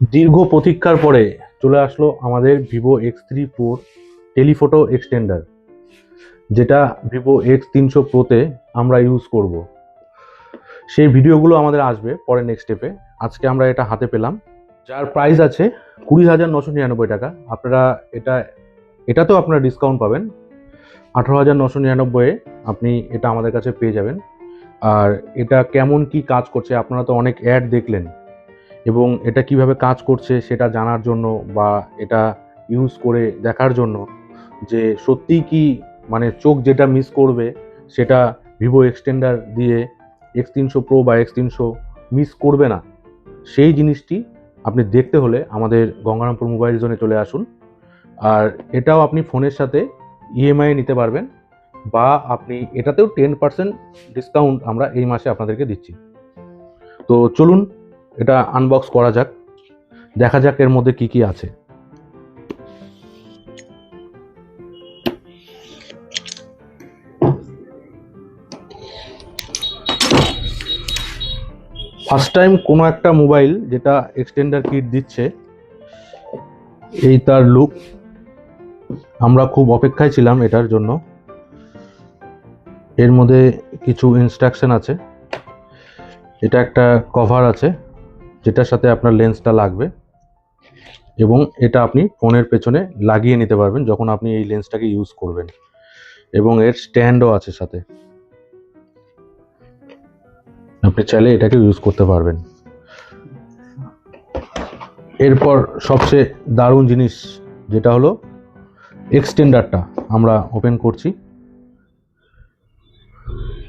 দীর্ঘ প্রতীক্ষার পরে চলে আসলো আমাদের Vivo X3 Pro telephoto extender, যেটা ভিভো X300 Proতে আমরা ইউজ করব। সেই ভিডিওগুলো আমাদের আসবে পরে নেক্সট স্টেপে। আজকে আমরা এটা হাতে পেলাম, যার প্রাইস আছে 20,999 টাকা। আপনারা এটাতেও আপনারা ডিসকাউন্ট পাবেন। 18,999-এ আপনি এটা আমাদের কাছে পেয়ে যাবেন। আর এটা কেমন কি কাজ করছে, আপনারা তো অনেক অ্যাড দেখলেন, এবং এটা কিভাবে কাজ করছে সেটা জানার জন্য বা এটা ইউজ করে দেখার জন্য যে সত্যিই কি মানে চোখ যেটা মিস করবে সেটা ভিভো এক্সটেন্ডার দিয়ে X300 Pro বা X300 মিস করবে না, সেই জিনিসটি আপনি দেখতে হলে আমাদের গঙ্গারামপুর মোবাইল জোনে চলে আসুন। আর এটাও আপনি ফোনের সাথে ইএমআই নিতে পারবেন, বা আপনি এটাতেও 10% ডিসকাউন্ট আমরা এই মাসে আপনাদেরকে দিচ্ছি। তো চলুন এটা আনবক্স করা যাক, দেখা যাক এর মধ্যে কি কি আছে। ফার্স্ট টাইম কোনো একটা মোবাইল যেটা এক্সটেন্ডার কিট দিচ্ছে, এই তার লুক। আমরা খুব অপেক্ষায় ছিলাম এটার জন্য। এর মধ্যে কিছু ইনস্ট্রাকশন আছে, এটা একটা কভার আছে যেটার সাথে আপনার লেন্সটা লাগবে, এবং এটা আপনি ফোনের পেছনে লাগিয়ে নিতে পারবেন যখন আপনি এই লেন্সটাকে ইউজ করবেন, এবং এর স্ট্যান্ডও আছে সাথে, আপনি চাইলে এটাকে ইউজ করতে পারবেন। এরপর সবচেয়ে দারুণ জিনিস যেটা হলো এক্সটেন্ডারটা আমরা ওপেন করছি।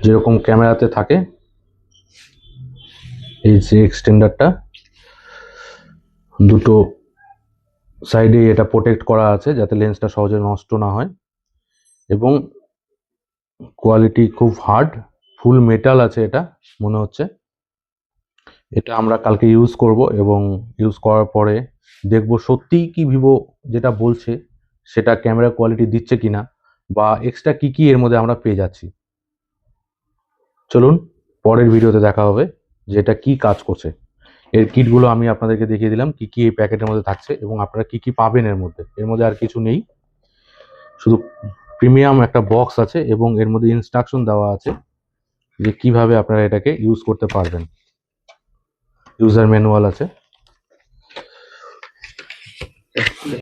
যেরকম ক্যামেরাতে থাকে এই যে এক্সটেন্ডারটা, দুটো সাইডে এটা প্রোটেক্ট করা আছে যাতে লেন্সটা সহজে নষ্ট না হয়, এবং কোয়ালিটি খুব হার্ড, ফুল মেটাল আছে এটা মনে হচ্ছে। এটা আমরা কালকে ইউজ করব, এবং ইউজ করার পরে দেখব সত্যিই কি ভিভো যেটা বলছে সেটা ক্যামেরা কোয়ালিটি দিচ্ছে কিনা, বা এক্সট্রা কি কি এর মধ্যে আমরা পেয়ে যাচ্ছি। চলুন পরের ভিডিওতে দেখা হবে যে এটা কি কাজ করছে। এর কিটগুলো আমি আপনাদেরকে দেখিয়ে দিলাম কি কি এই প্যাকেটের মধ্যে থাকছে, এবং আপনারা কি কি পাবেন এর মধ্যে। এর মধ্যে আর কিছু নেই, শুধু প্রিমিয়াম একটা বক্স আছে, এবং এর মধ্যে ইনস্ট্রাকশন দেওয়া আছে যে কিভাবে আপনারা এটাকে ইউজ করতে পারবেন। ইউজার ম্যানুয়াল আছে।